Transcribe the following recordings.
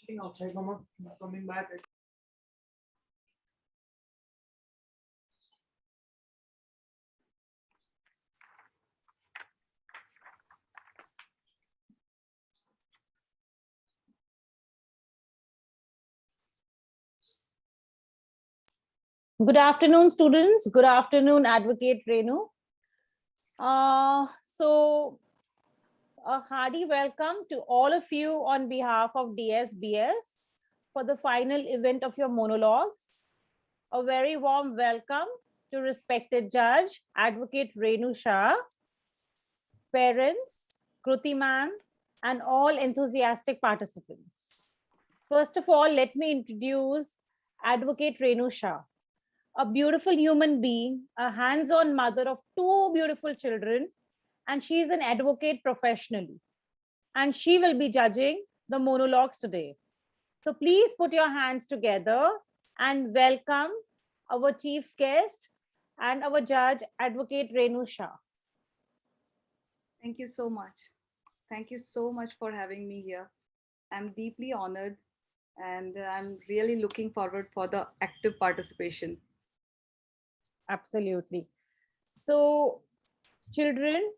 sitting outside, Mama. I'm coming back. Good afternoon, students. Good afternoon, Advocate Renu. A hearty welcome to all of you on behalf of DSBS for the final event of your monologues. A very warm welcome to respected judge, Advocate Renu Shah, parents, Kruti ma'am, and all enthusiastic participants. First of all, let me introduce Advocate Renu Shah, a beautiful human being, a hands-on mother of two beautiful children, and she is an advocate professionally. And she will be judging the monologues today. So please put your hands together and welcome our chief guest and our judge, Advocate Renu Shah. Thank you so much. Thank you so much for having me here. I'm deeply honored and I'm really looking forward for the active participation. Absolutely. So, children,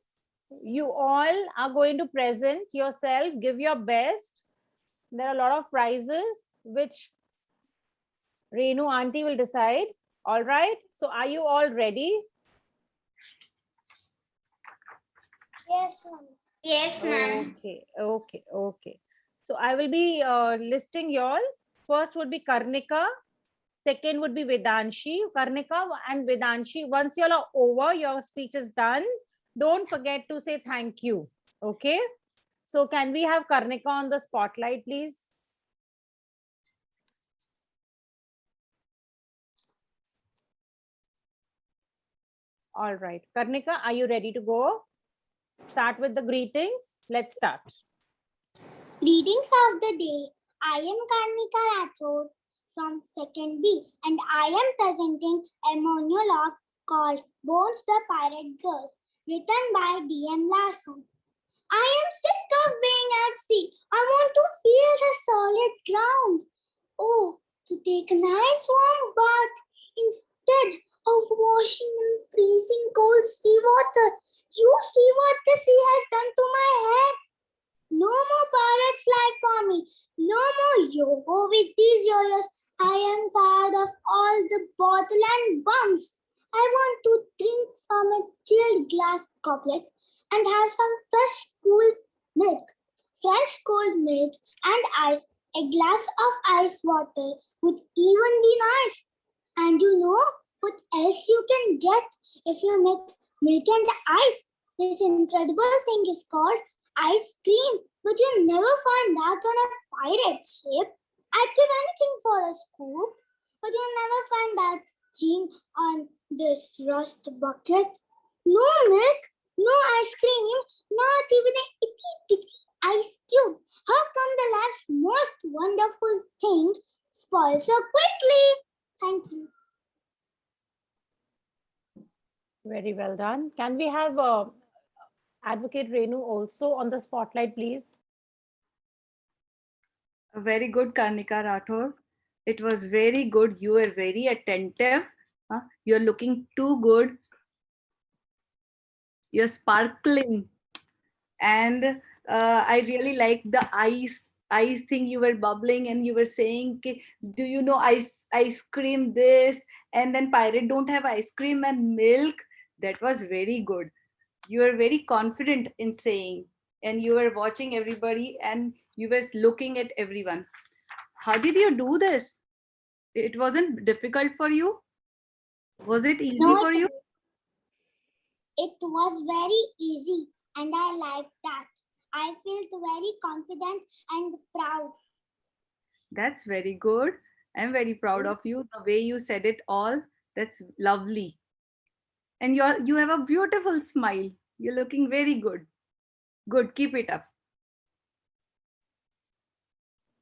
you all are going to present yourself, give your best. There are a lot of prizes which Renu auntie will decide. All right. So, are you all ready? Yes, ma'am. Yes, ma'am. Okay. So, I will be listing you all. First would be Karnika. Second would be Vedanshi. Karnika and Vedanshi, once you all are over, your speech is done. Don't forget to say thank you. Okay. So can we have Karnika on the spotlight, please? All right. Karnika, are you ready to go? Start with the greetings. Let's start. Greetings of the day. I am Karnika Rathod from 2nd B and I am presenting a monologue called Bones the Pirate Girl, written by D.M. Larson. I am sick of being at sea. I want to feel the solid ground. Oh, to take a nice warm bath instead of washing in freezing cold sea water. You see what the sea has done to my head? No more pirate's life for me. No more yo-ho with these yo-yos. I am tired of all the bottle and bums. I want to drink from a chilled glass goblet and have some fresh cool milk. Fresh cold milk and ice. A glass of ice water would even be nice. And you know what else you can get if you mix milk and ice? This incredible thing is called ice cream, but you'll never find that on a pirate ship. I'd give anything for a scoop, but you'll never find that thing on this rust bucket. No milk, no ice cream, not even a itty bitty ice cube. How come the life's most wonderful thing spoils so quickly? Thank you. Very well done. Can we have Advocate Renu also on the spotlight, please? Very good, Karnika Rathod. It was very good. You were very attentive. You're looking too good. You're sparkling. And I really like the ice thing. You were bubbling and you were saying, do you know ice cream this? And then pirate don't have ice cream and milk. That was very good. You were very confident in saying, and you were watching everybody and you were looking at everyone. How did you do this? It wasn't difficult for you? Was it easy for you? It was very easy and I liked that. I felt very confident and proud. That's very good. I'm very proud of you. The way you said it all, that's lovely. And you have a beautiful smile. You're looking very good. Good, keep it up.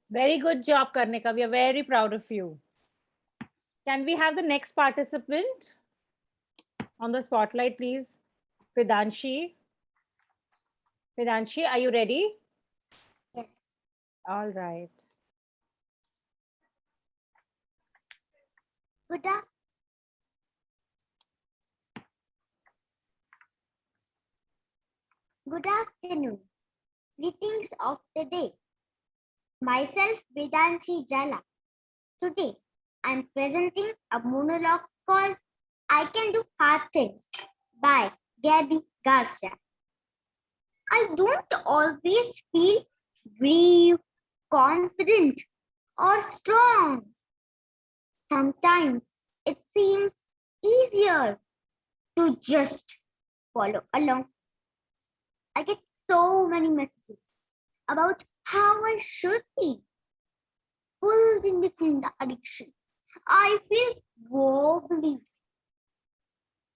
Very good job, Karnika. We are very proud of you. Can we have the next participant on the spotlight, please? Vedanshi. Vedanshi, are you ready? Yes. All right. Good, a- Good afternoon. Greetings of the day. Myself, Vedanshi Jala. Today, I'm presenting a monologue called I Can Do Hard Things by Gabby Garcia. I don't always feel brave, confident, or strong. Sometimes it seems easier to just follow along. I get so many messages about how I should be pulled in different directions. I feel wobbly.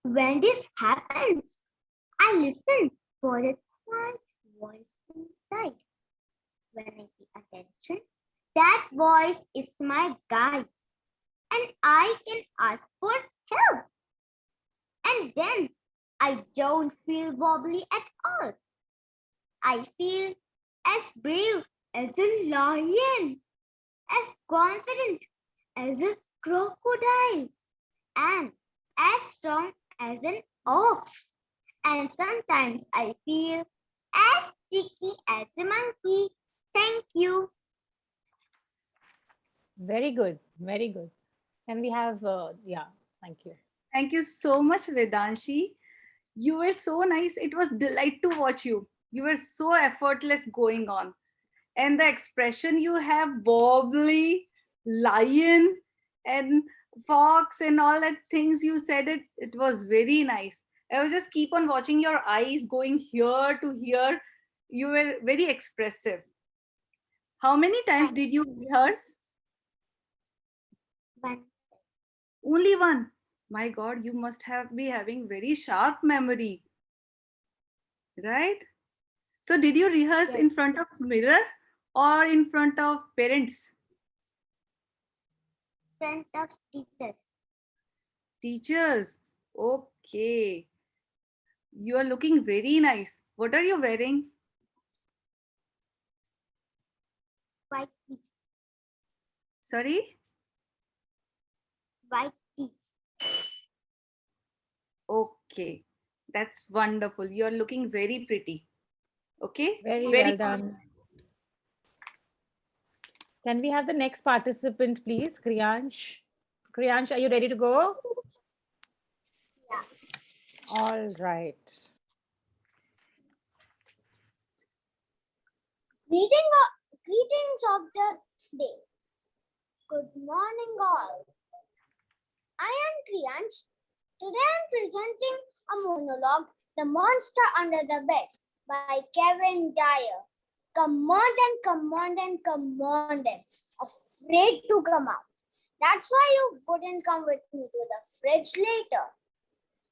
When this happens, I listen for a quiet voice inside. When I pay attention, that voice is my guide, and I can ask for help. And then I don't feel wobbly at all. I feel as brave as a lion, as confident as a crocodile, and as strong as an ox. And sometimes I feel as cheeky as a monkey. Thank you. Very good. Very good. Can we have, yeah, thank you. Thank you so much, Vedanshi. You were so nice. It was delight to watch you. You were so effortless going on. And the expression you have, wobbly, lion, and fox, and all that things you said, it was very nice. I was just keep on watching your eyes going here to here. You were very expressive. How many times did you rehearse? One. Only one. My God, you must have be having very sharp memory, right? So did you rehearse in Yes. front of mirror or in front of parents? Friend of teachers. Teachers. Okay. You are looking very nice. What are you wearing? White tea. Sorry? White tea. Okay. That's wonderful. You are looking very pretty. Okay? Very Very well done. Can we have the next participant, please? Kriyansh. Kriyansh, are you ready to go? Yeah. All right. Greetings of the day. Good morning, all. I am Kriyansh. Today I am presenting a monologue, The Monster Under the Bed by Kevin Dyer. Come on then, come on then, come on then. Afraid to come out. That's why you wouldn't come with me to the fridge later.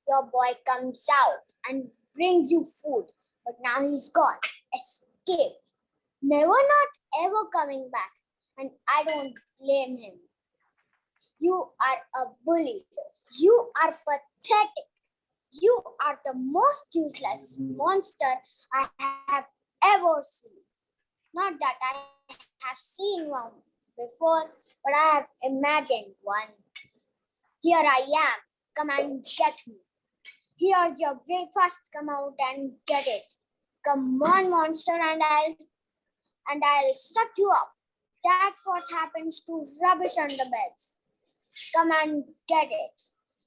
Your boy comes out and brings you food, but now he's gone. Escape. Never, not ever coming back. And I don't blame him. You are a bully. You are pathetic. You are the most useless monster I have ever seen. Not that I have seen one before, but I have imagined one. Here I am. Come and get me. Here's your breakfast. Come out and get it. Come on, monster, and I'll suck you up. That's what happens to rubbish under beds. Come and get it.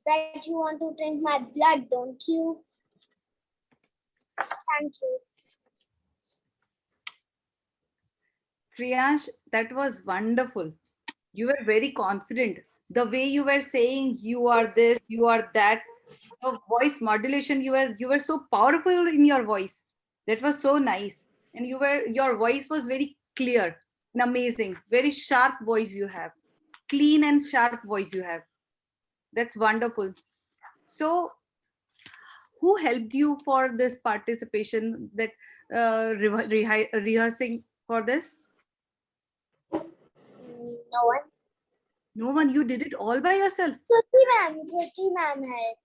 Bet you want to drink my blood, don't you? Thank you. Kriyansh, that was wonderful. You were very confident. The way you were saying you are this, you are that, the voice modulation, you were so powerful in your voice. That was so nice. And your voice was very clear and amazing. Very sharp voice you have. Clean and sharp voice you have. That's wonderful. So who helped you for this participation, that rehearsing for this? No one. No one. You did it all by yourself. Pretty ma'am help.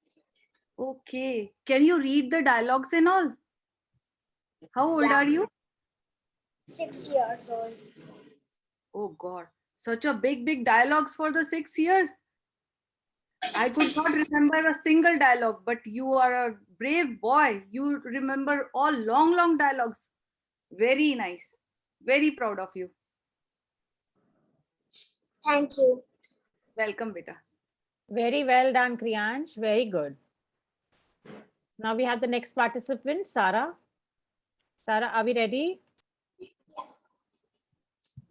Okay. Can you read the dialogues and all? How old Yeah. are you? 6 years old. Oh God. Such a big dialogues for the 6 years. I could not remember a single dialogue, but you are a brave boy. You remember all long, long dialogues. Very nice. Very proud of you. Thank you. Welcome, beta. Very well done, Kriyansh. Very good. Now we have the next participant, Sarah. Sarah, are we ready?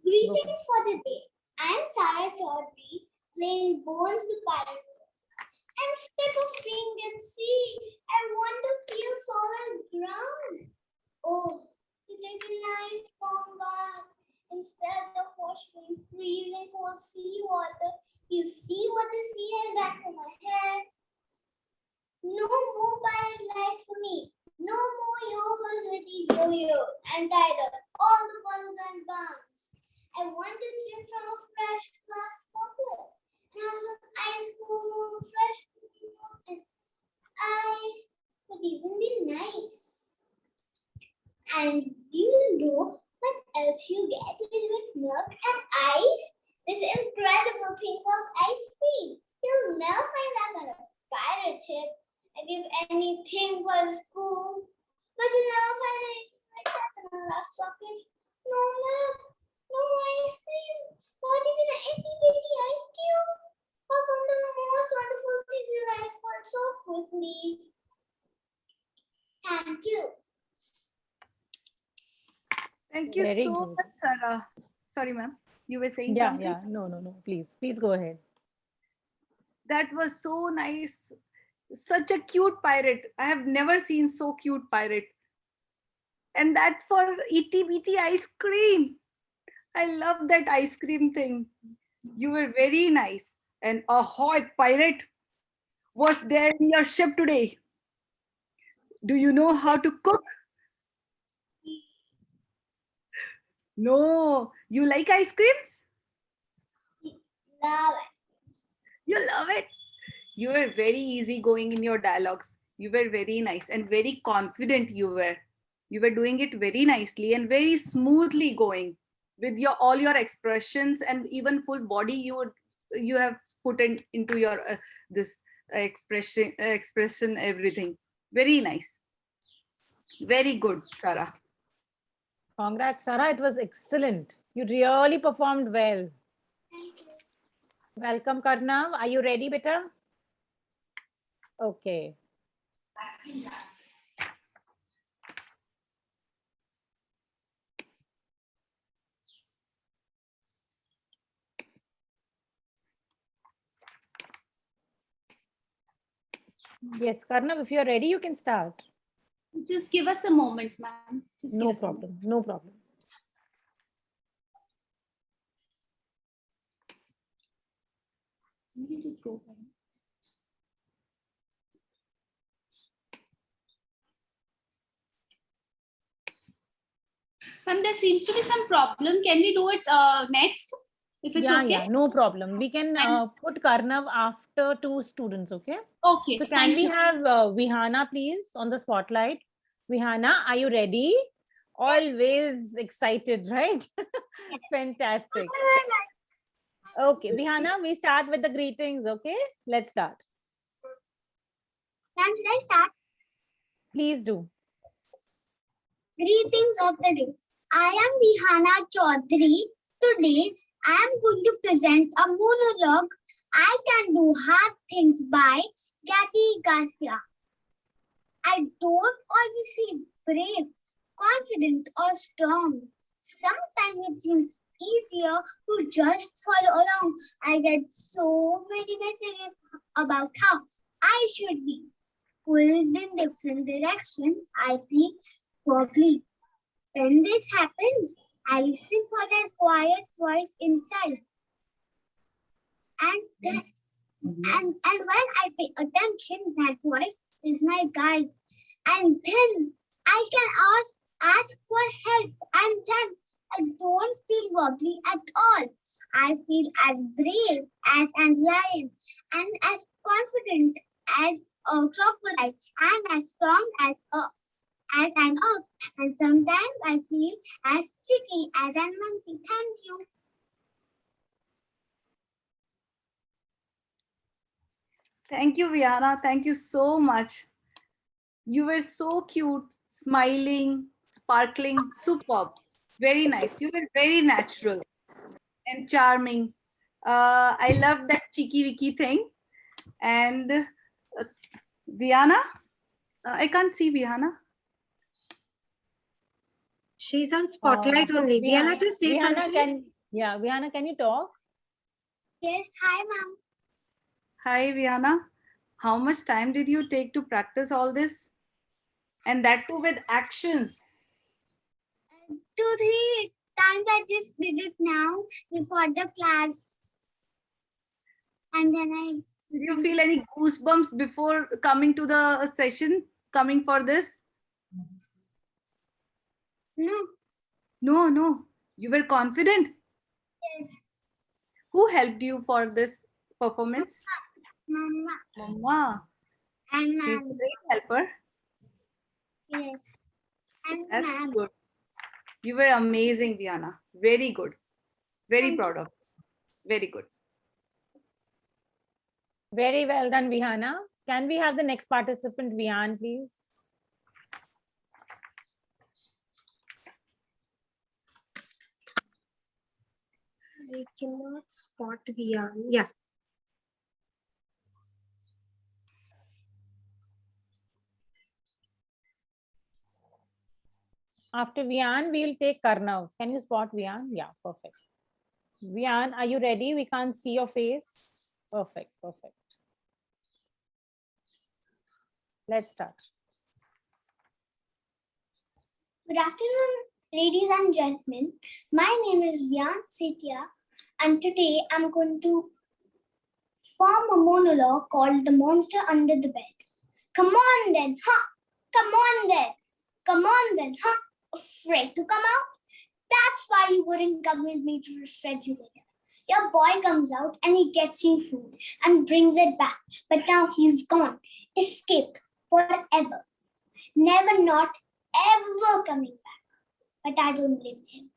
Greetings for the day. I am Sarah Chaudhary, playing Bones the Pirate. I'm sick of being at sea. I want to feel solid ground. Oh, to take a nice warm bath instead of washing in freezing cold seawater. You see what the sea has done to my hair? No more pirate life for me. No more yo-yos with these yo-yos. I'm tired of all the buns and bumps. I want to drink from a fresh glass bottle and have some ice cool, fresh milk and ice would even be nice. And do you know what else you get with milk and ice? This incredible thing called ice cream. You'll never find that on a pirate ship. I give anything for the school, but you never find anything like that in our last pocket. No milk, no ice cream, not even an itty bitty ice cube. How come the most wonderful thing you like went so quickly? Thank you. Thank you Very so good. much, Sarah. Sorry, ma'am. You were saying Yeah, something? yeah. No. Please go ahead. That was so nice. Such a cute pirate. I have never seen so cute pirate. And that for itty bitty ice cream. I love that ice cream thing. You were very nice. And ahoy, pirate. What's there in your ship today? Do you know how to cook? No. You like ice creams? Love it. You love it. You were very easygoing in your dialogues. You were very nice and very confident you were. You were doing it very nicely and very smoothly going with your all your expressions and even full body you have put into your this expression everything. Very nice. Very good, Sarah. Congrats, Sarah. It was excellent. You really performed well. Thank you. Welcome, Karnav. Are you ready, beta? Okay. Yes, Karnav, if you're ready, you can start. Just give us a moment, ma'am. Just give No us a moment. problem. No problem. Where did it go, ma'am? Ma'am, there seems to be some problem. Can we do it next? If it's okay? Yeah, no problem. We can put Karnav after two students, okay? Okay. So can thank we you. have Vihana, please, on the spotlight? Vihana, are you ready? Always excited, right? Fantastic. Okay, Vihana, we start with the greetings, okay? Let's start. Ma'am, should I start? Please do. Greetings of the day. I am Vihana Chaudhary. Today, I am going to present a monologue, I Can Do Hard Things by Gabby Garcia. I don't always feel brave, confident, or strong. Sometimes it seems easier to just follow along. I get so many messages about how I should be pulled in different directions. I feel wobbly. When this happens, I listen for that quiet voice inside. And when I pay attention, that voice is my guide. And then I can ask for help. And then I don't feel wobbly at all. I feel as brave as a lion and as confident as a crocodile and as strong as an ox. And sometimes I feel as sticky as a monkey. Thank you. Thank you, Viana. Thank you so much. You were so cute, smiling, sparkling, superb. Very nice. You were very natural and charming. I love that cheeky wicky thing. And Viana, I can't see Viana. She's on spotlight only. Viana, just say something. Viana, can you talk? Yes, hi, ma'am. Hi, Viana. How much time did you take to practice all this? And that too with actions. 2-3 times I just did it now before the class. And then Did you feel any goosebumps before coming to the session, coming for this? no, No. You were confident. yes, Who helped you for this performance? mama, Mama. and She's a ma'am, great helper. yes, and That's ma'am. good. You were amazing, Viana. Very good. Very Thank proud of you. Very good. Very well done, Vihana. Can we have the next participant, Vian, please? I cannot spot Vian. Yeah. After Vian, we will take Karnav. Can you spot Vian? Yeah, perfect. Vian, are you ready? We can't see your face. Perfect. Let's start. Good afternoon, ladies and gentlemen. My name is Vyan Setia, and today I'm going to form a monologue called The Monster Under the Bed. Come on then, huh? Come on then. Come on then, huh? Afraid to come out? That's why you wouldn't come with me to the refrigerator. Your boy comes out and he gets you food and brings it back. But now he's gone, escaped forever. Never, not ever coming back. But I don't blame him.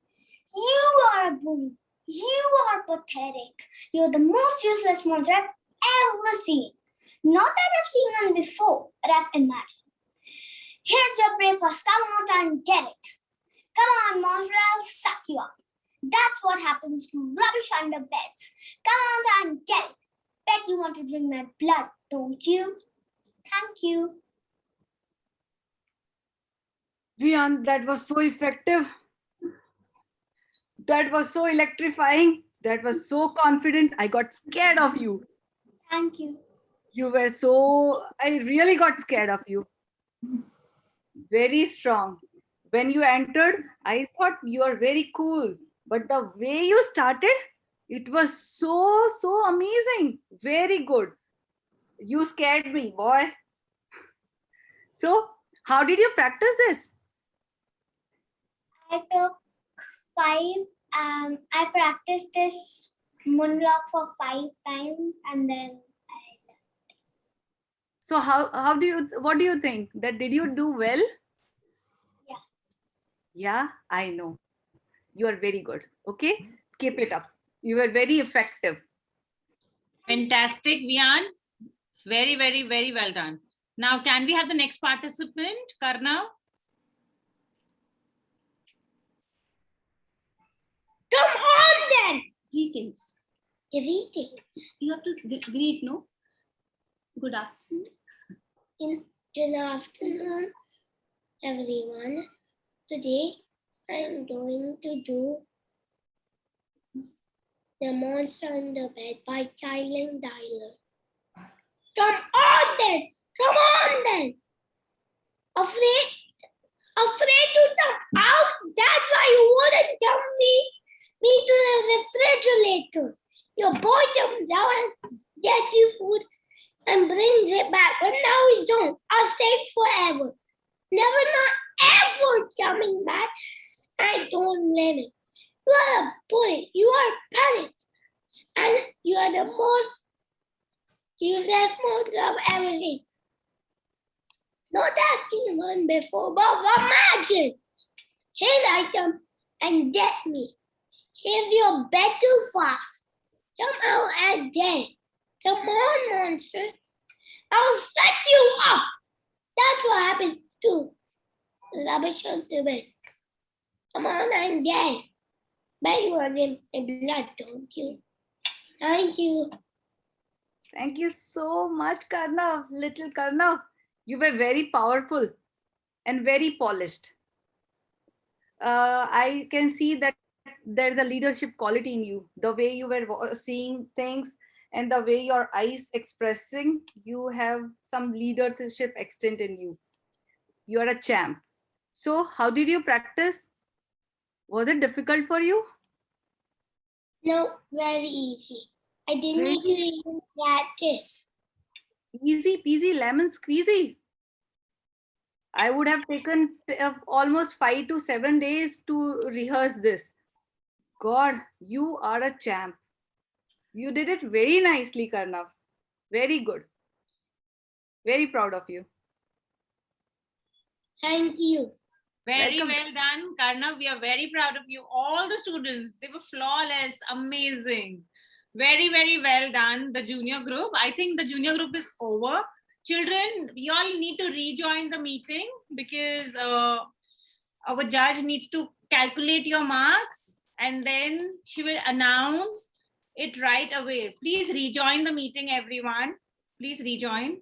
You are a bully. You are pathetic. You're the most useless monster I've ever seen. Not that I've seen one before, but I've imagined. Here's your breakfast. Come out and get it. Come on, monster, I'll suck you up. That's what happens to rubbish under beds. Come out and get it. Bet you want to drink my blood, don't you? Thank you. Vian, that was so effective. That was so electrifying. That was so confident. I got scared of you. Thank you. I really got scared of you. Very strong. When you entered, I thought you are very cool. But the way you started, it was so amazing. Very good. You scared me, boy. So, how did you practice this? I took 5. I practiced this monologue for 5 times, and then So what do you think? That did you do well? Yeah. Yeah, I know. You are very good. Okay, keep it up. You were very effective. Fantastic, Vian. Very well done. Now, can we have the next participant, Karna? come on then. Greetings. Greetings. You have to greet, no? Good afternoon. Good afternoon, everyone. Today I'm going to do The Monster in the Bed by Kylan Dyler. Come on then! Come on then! Afraid to come out? That's why you wouldn't come me to the refrigerator. Your boy comes down and gets you food and brings it back. But now he's gone. I've stayed forever. Never, not ever coming back. I don't blame it. You are a bully. You are panicked. And you are the most useless monster I've ever seen. Not that seen one before, but imagine. Here I come and get me. Here's your bed too fast. Come out and get it. Come on, monster. I'll set you up. That's what happens to rubbish on the bed. Come on, I'm dead. Bet you want him in blood, don't you? Thank you. Thank you so much, Karnav, little Karnav. You were very powerful and very polished. I can see that there's a leadership quality in you. The way you were seeing things and the way your eyes expressing, you have some leadership extent in you. You are a champ. So how did you practice? Was it difficult for you? No, very easy. I didn't need to even practice. Easy peasy lemon squeezy. I would have taken almost 5 to 7 days to rehearse this. God, you are a champ. You did it very nicely, Karnav. Very good. Very proud of you. Thank you. Very Welcome. well done, Karnav. We are very proud of you. All the students, they were flawless, amazing. Very, very well done. The junior group. I think the junior group is over. Children, you all need to rejoin the meeting because our judge needs to calculate your marks and then she will announce it right away. Please rejoin the meeting, everyone. Please rejoin.